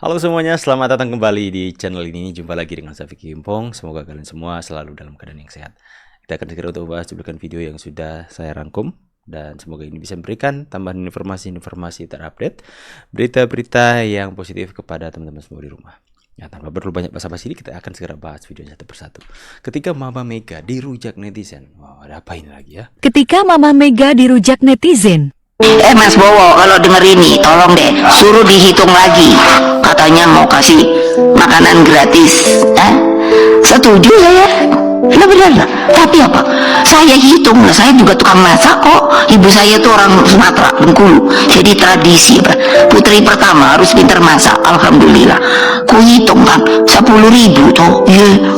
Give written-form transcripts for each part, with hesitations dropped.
Halo semuanya, selamat datang kembali di channel ini. Jumpa lagi dengan saya Vicky Impong. Semoga kalian semua selalu dalam keadaan yang sehat. Kita akan segera untuk bahas cuplikan video yang sudah saya rangkum, dan semoga ini bisa memberikan tambahan informasi-informasi terupdate, berita-berita yang positif kepada teman-teman semua di rumah. Ya, tanpa perlu banyak basa-basi, kita akan segera bahas videonya satu persatu. Ketika Mama Mega dirujak netizen. Wah, ada apa ini lagi ya? Ketika Mama Mega dirujak netizen. Mas Bowo, kalau denger ini tolong deh suruh dihitung lagi. Katanya mau kasih makanan gratis. Setuju saya. Nah benar lah. Tapi apa? Saya hitung lah. Saya juga tukang masak kok. Ibu saya tuh orang Sumatera, Bengkulu. Jadi tradisi putri pertama harus pintar masak. Alhamdulillah. Ku hitung kan 10.000 tuh.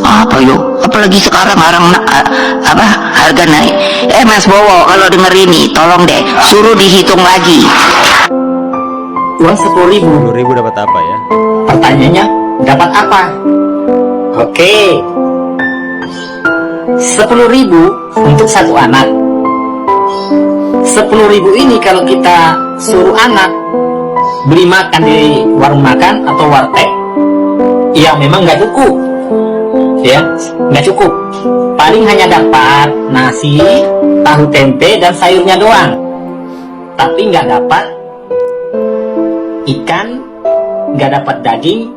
Apa yo? Apalagi sekarang harga naik. Mas Bowo, kalau denger ini tolong deh suruh dihitung lagi. Uang 10.000. 10.000 dapat apa ya? Pertanyaannya, dapat apa? Oke, 10.000 untuk satu anak. 10.000 ini kalau kita suruh anak beli makan di warung makan atau warteg, ya memang nggak cukup. Ya, nggak cukup. Paling hanya dapat nasi, tahu tempe, dan sayurnya doang. Tapi nggak dapat ikan, nggak dapat daging,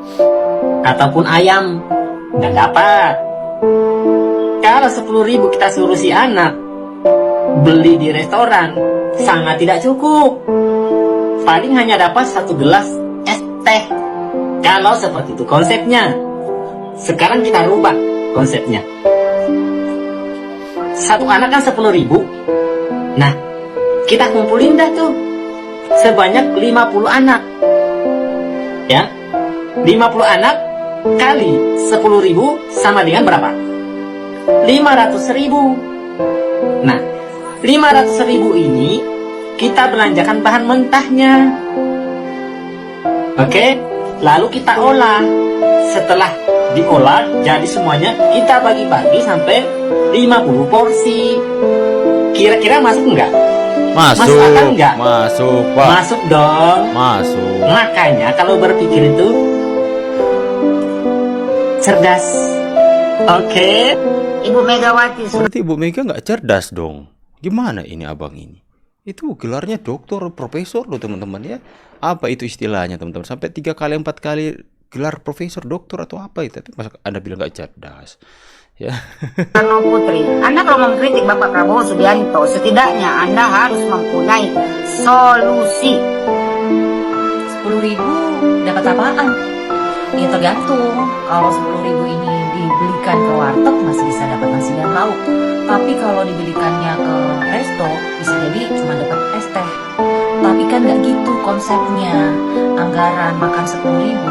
ataupun ayam. Nggak dapat. Kalau 10.000 kita suruh si anak beli di restoran, sangat tidak cukup. Paling hanya dapat satu gelas es teh. Kalau seperti itu konsepnya. Sekarang kita rubah konsepnya. Satu anak kan 10.000. Nah, kita kumpulin dah tuh sebanyak 50 anak. Ya, 50 anak kali 10.000 sama dengan berapa? 500.000. Nah, 500.000 ini kita belanjakan bahan mentahnya. Oke, lalu kita olah. Setelah diolah jadi semuanya, kita bagi-bagi sampai 50 porsi. Kira-kira masuk enggak? Masuk, Masuk akal enggak? Masuk, Pak. Masuk dong. Masuk. Makanya kalau berpikir itu cerdas. Oke. Ibu Megawati Berarti Ibu Mega nggak cerdas dong. Gimana ini abang ini? Itu gelarnya doktor, profesor loh teman-teman ya. Apa itu istilahnya teman-teman? Sampai 3 kali 4 kali gelar profesor, doktor atau apa itu? Tapi masa Anda bilang nggak cerdas? Ya. Karena Putri, Anda kalau mengkritik Bapak Prabowo Subianto, setidaknya Anda harus mempunyai solusi. 10.000 dapat apaan? Ya tergantung. Kalau 10.000 ini dibelikan ke warteg masih bisa dapat nasi dan lauk. Tapi kalau dibelikannya ke resto bisa jadi cuma dapat es teh. Tapi kan nggak gitu konsepnya. Anggaran makan 10.000,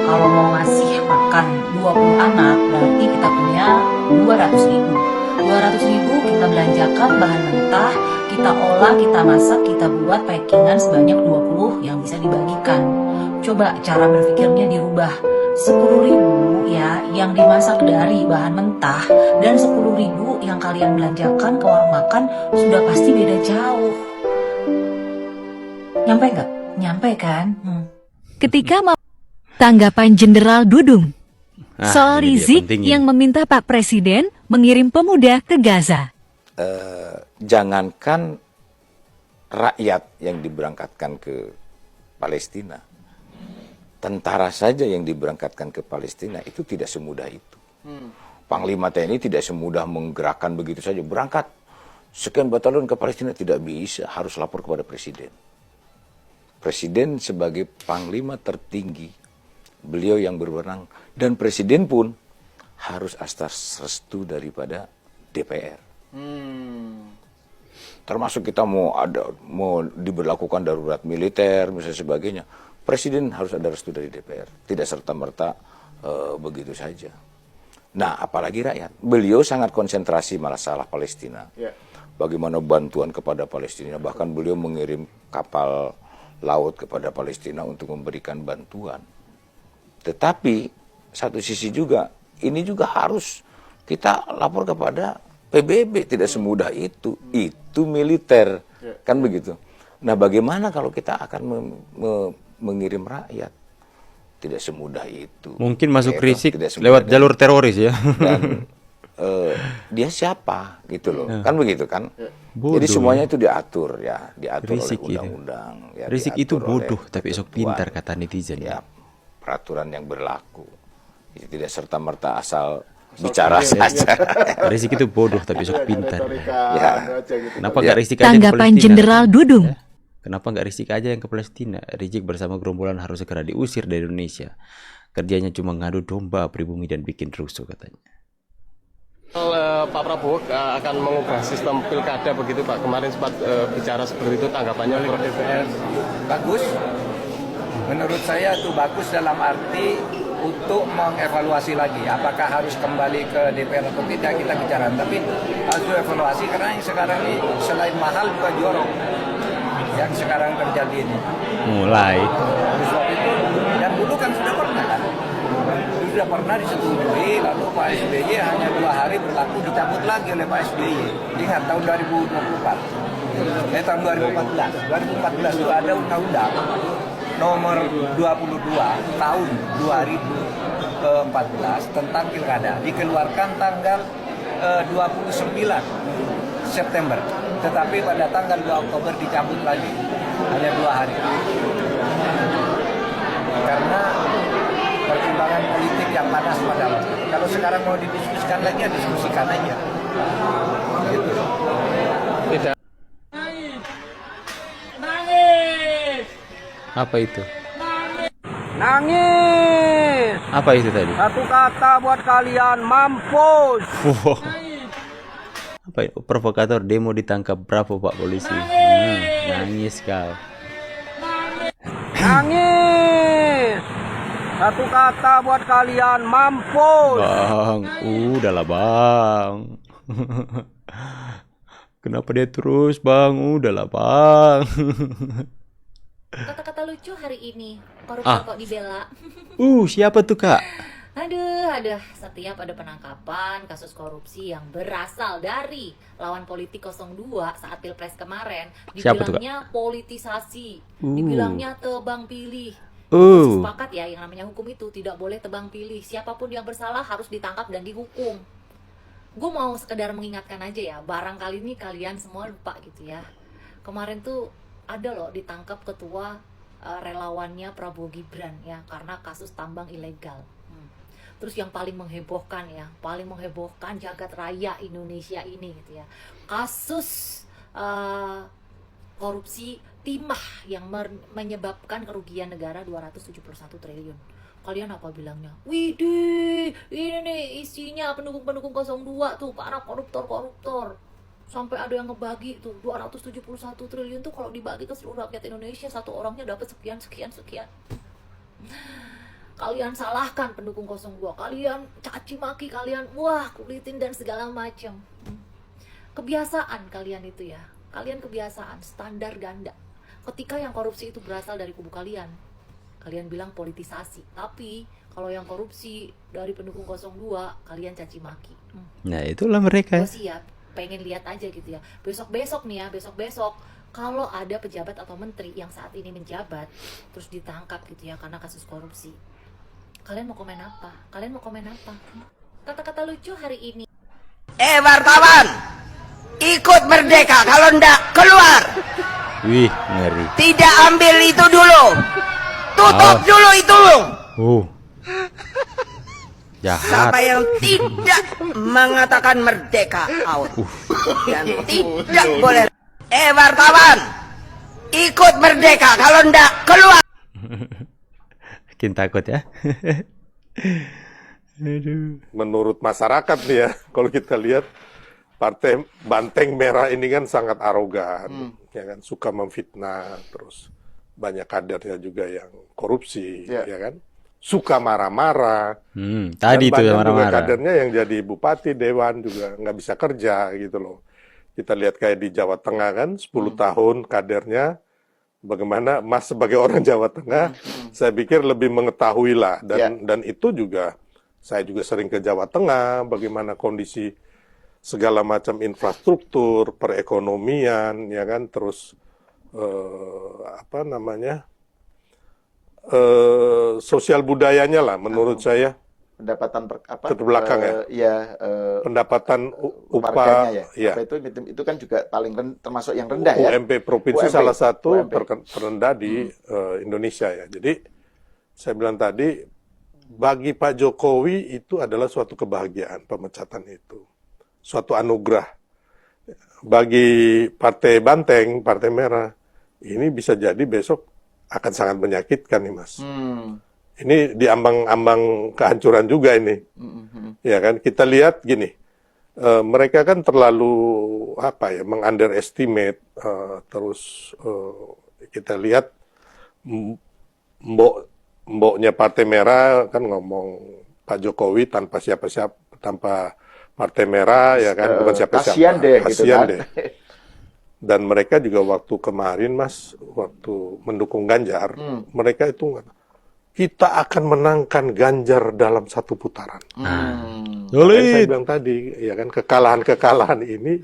kalau mau ngasih makan 20 anak berarti kita punya 200.000. 200.000 kita belanjakan bahan mentah, kita olah, kita masak, kita buat packingan sebanyak 20 yang bisa dibagikan. Coba cara berpikirnya dirubah. 10.000 ya yang dimasak dari bahan mentah dan 10.000 yang kalian belanjakan ke warung makan sudah pasti beda jauh. Nyampe nggak? Nyampe kan? Ketika tanggapan Jenderal Dudung soal ini dia Rizik pentingnya. yang meminta Pak Presiden mengirim pemuda ke Gaza. Jangankan rakyat yang diberangkatkan ke Palestina, tentara saja yang diberangkatkan ke Palestina itu tidak semudah itu. Panglima TNI tidak semudah menggerakkan begitu saja. Berangkat sekian batalion ke Palestina tidak bisa, harus lapor kepada Presiden. Presiden sebagai Panglima tertinggi, beliau yang berwenang, dan Presiden pun harus atas restu daripada DPR. Termasuk kita mau diberlakukan darurat militer misalnya sebagainya, Presiden harus ada restu dari DPR, tidak serta-merta begitu saja. Nah, apalagi rakyat, beliau sangat konsentrasi masalah Palestina. Bagaimana bantuan kepada Palestina, bahkan beliau mengirim kapal laut kepada Palestina untuk memberikan bantuan. Tetapi satu sisi juga, ini juga harus kita lapor kepada PBB, tidak semudah itu militer, kan begitu. Nah, bagaimana kalau kita akan mengirim rakyat? tidak semudah itu. Mungkin masuk Ya, Rizik tidak semudah lewat dan- jalur teroris ya. dan dia siapa gitu loh, kan begitu kan. Bodoh, Jadi semuanya ya. itu diatur ya, diatur Rizik oleh itu. undang-undang. Ya, Rizik itu diatur oleh bodoh tapi sok ketentuan, pintar kata netizen. ya, peraturan yang berlaku. Jadi tidak serta merta asal bicara saja. Rizik itu bodoh tapi sok pintar. Ya. Kenapa Ya. nggak Rizik aja ke Tanggapan Palestina? Jenderal Dudung. Ya. Kenapa nggak Rizik aja yang ke Palestina? Rizik bersama gerombolan harus segera diusir dari Indonesia. Kerjanya cuma ngadu domba pribumi dan bikin rusuh katanya. Pak Prabowo akan mengubah sistem pilkada begitu Pak. Kemarin sempat bicara seperti itu, tanggapannya Prof. DPR. Bagus. Menurut saya itu bagus dalam arti untuk mengevaluasi lagi apakah harus kembali ke DPR atau tidak, kita bicara. Tapi harus dievaluasi karena yang sekarang ini selain mahal juga jorok yang sekarang terjadi ini. Mulai. Oleh sebab itu, dan dulu kan sudah pernah kan, sudah pernah disetujui, lalu Pak SBY hanya 2 hari berlaku, dicabut lagi oleh Pak SBY. Ingat tahun 2024, tahun 2014 itu ada undang-undang nomor 22 tahun 2014 tentang pilkada, dikeluarkan tanggal 29 September, tetapi pada tanggal 2 Oktober dicabut lagi, hanya 2 hari. Karena pertimbangan politik yang panas pada waktu. Kalau sekarang mau didiskusikan lagi, ya diskusikan aja. Gitu. Tidak. Apa itu? Nangis! Apa itu tadi? Satu kata buat kalian, mampus! Wow. Apa ya? Provokator demo ditangkap Bravo Pak polisi. Nangis kau. Nangis! Satu kata buat kalian, mampus! Bang, udahlah bang. Kenapa dia terus bang? Udahlah bang. Kata-kata lucu hari ini, koruptor kok dibela. Siapa tuh kak? Aduh, setiap ada penangkapan kasus korupsi yang berasal dari lawan politik 02 saat Pilpres kemarin, Siapa tuh, Kak? dibilangnya politisasi, dibilangnya tebang pilih. Sepakat ya, yang namanya hukum itu tidak boleh tebang pilih. Siapapun yang bersalah harus ditangkap dan dihukum. Gue mau sekedar mengingatkan aja ya, barangkali ini kalian semua lupa gitu ya. Kemarin tuh ada loh ditangkap ketua relawannya Prabowo Gibran ya, karena kasus tambang ilegal. Terus yang paling menghebohkan jagat raya Indonesia ini gitu ya, kasus korupsi timah yang menyebabkan kerugian negara 271 triliun. Kalian apa bilangnya? Widih, ini nih isinya pendukung-pendukung 02 tuh, para koruptor-koruptor. Sampai ada yang ngebagi tuh 271 triliun tuh kalau dibagi ke seluruh rakyat Indonesia, satu orangnya dapat sekian. Kalian salahkan pendukung 02, kalian caci maki, kalian wah kulitin dan segala macam. Kebiasaan kalian itu ya, kalian kebiasaan standar ganda. Ketika yang korupsi itu berasal dari kubu kalian bilang politisasi. Tapi kalau yang korupsi dari pendukung 02, kalian caci maki. Nah itulah mereka. Gue siap, pengen lihat aja gitu ya. Besok-besok nih ya, besok-besok kalau ada pejabat atau menteri yang saat ini menjabat terus ditangkap gitu ya karena kasus korupsi. Kalian mau komen apa? Kata-kata lucu hari ini. Wartawan, ikut merdeka, kalau ndak keluar. Wih ngeri. Tidak ambil itu dulu, tutup dulu itu. Jahat. Siapa yang tidak mengatakan merdeka, out. Dan tidak boleh. Wartawan, ikut merdeka, kalau ndak keluar. Bikin takut ya. Aduh. Menurut masyarakat nih ya, kalau kita lihat Partai Banteng Merah ini kan sangat arogan, ya kan, suka memfitnah, terus banyak kadernya juga yang korupsi, ya kan, suka marah-marah. Tadi dan itu banyak juga marah-marah. kadernya yang jadi bupati, dewan juga nggak bisa kerja gitu loh. Kita lihat kayak di Jawa Tengah kan, 10 tahun kadernya. Bagaimana Mas sebagai orang Jawa Tengah, saya pikir lebih mengetahui lah, dan itu juga saya juga sering ke Jawa Tengah, bagaimana kondisi segala macam infrastruktur, perekonomian, ya kan, terus sosial budayanya lah menurut saya. Pendapatan terbelakang pendapatan upah warganya ya. Apa itu kan juga paling termasuk yang rendah ya. UMP provinsi salah satu terendah di Indonesia ya. Jadi saya bilang tadi bagi Pak Jokowi itu adalah suatu kebahagiaan pemecatan itu, suatu anugerah. Bagi Partai Banteng, Partai Merah, ini bisa jadi besok akan sangat menyakitkan nih Mas. Ini di ambang-ambang kehancuran juga ini, ya kan? Kita lihat gini, mereka kan terlalu mengunderestimate, terus kita lihat mboknya Partai Merah kan ngomong Pak Jokowi tanpa siapa-siapa, tanpa Partai Merah ya kan, bukan siapa-siapa. Kasian deh, gitu kan. Deh. Dan mereka juga waktu kemarin Mas, waktu mendukung Ganjar, mereka itu kita akan menangkan Ganjar dalam satu putaran. Saya bilang tadi, ya kan, kekalahan ini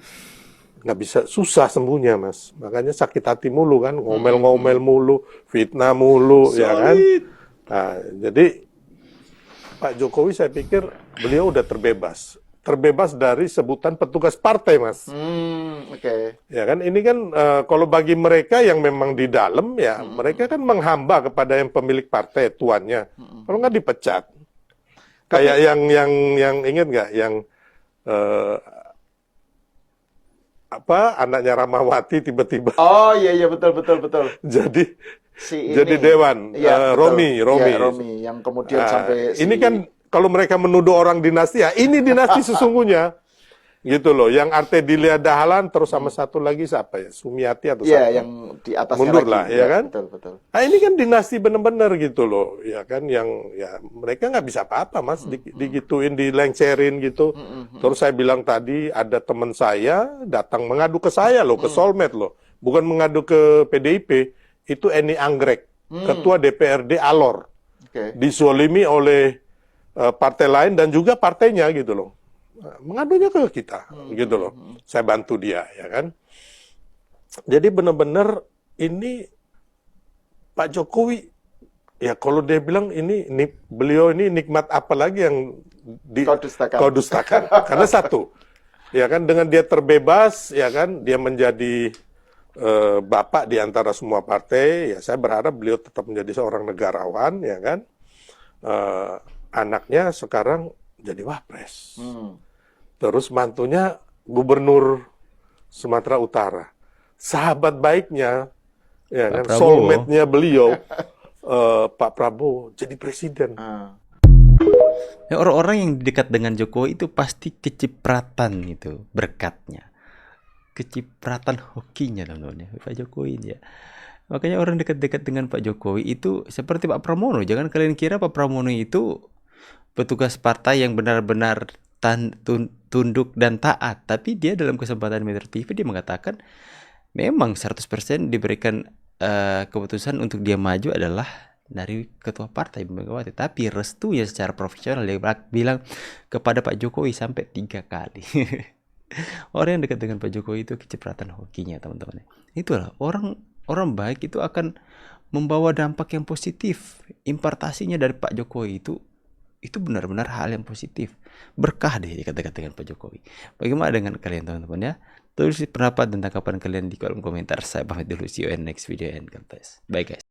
nggak bisa, susah sembuhnya Mas. Makanya sakit hati mulu kan, ngomel-ngomel mulu, fitnah mulu, ya kan. Nah, jadi Pak Jokowi saya pikir beliau udah terbebas dari sebutan petugas partai, Mas. Ya kan, ini kan kalau bagi mereka yang memang di dalam ya, mereka kan menghamba kepada yang pemilik partai, tuannya. Kalau nggak dipecat. Kayak yang ingat nggak, yang anaknya Ramawati tiba-tiba. Oh iya betul. Jadi dewan, Romi, yang kemudian sampai ini kan kalau mereka menuduh orang dinasti, ya ini dinasti sesungguhnya, gitu loh. Yang Artedia Dahlan terus sama satu lagi siapa ya, Sumiati atau siapa? Yang di atasnya mundur lagi, lah, ya kan? Betul. Nah ini kan dinasti benar-benar gitu loh, ya kan? Yang ya mereka nggak bisa apa-apa Mas, digituin, dilencerin gitu. Terus saya bilang tadi ada teman saya datang mengadu ke saya loh, ke Solmed loh, bukan mengadu ke PDIP. Itu Eni Anggrek, ketua DPRD Alor, dizolimi oleh partai lain dan juga partainya gitu loh, mengadunya ke kita gitu loh. Saya bantu dia, ya kan. Jadi benar-benar ini Pak Jokowi ya, kalau dia bilang beliau ini nikmat apa lagi yang kau dustakan. Karena satu, ya kan, dengan dia terbebas, ya kan, dia menjadi bapak di antara semua partai, ya saya berharap beliau tetap menjadi seorang negarawan, ya kan. Anaknya sekarang jadi wapres. Terus mantunya gubernur Sumatera Utara. Sahabat baiknya, ya kan, soulmate-nya beliau, Pak Prabowo, jadi presiden. Ya, orang-orang yang dekat dengan Jokowi itu pasti kecipratan itu berkatnya. Kecipratan hokinya namanya Pak Jokowi ya. Makanya orang dekat-dekat dengan Pak Jokowi itu seperti Pak Pramono. Jangan kalian kira Pak Pramono itu petugas partai yang benar-benar tunduk dan taat. Tapi dia dalam kesempatan Metro TV dia mengatakan memang 100% diberikan keputusan untuk dia maju adalah dari ketua partai Megawati. Tapi restunya secara profesional dia bilang kepada Pak Jokowi sampai 3 kali. Orang yang dekat dengan Pak Jokowi itu kecipratan hokinya teman-teman. Itulah orang baik itu akan membawa dampak yang positif. Impartasinya dari Pak Jokowi itu benar-benar hal yang positif. Berkah deh dekat-dekat dengan Pak Jokowi. Bagaimana dengan kalian teman-teman ya? Tulis pendapat dan tanggapan kalian di kolom komentar. Saya pamit dulu, see you in next video and God bless. Bye guys.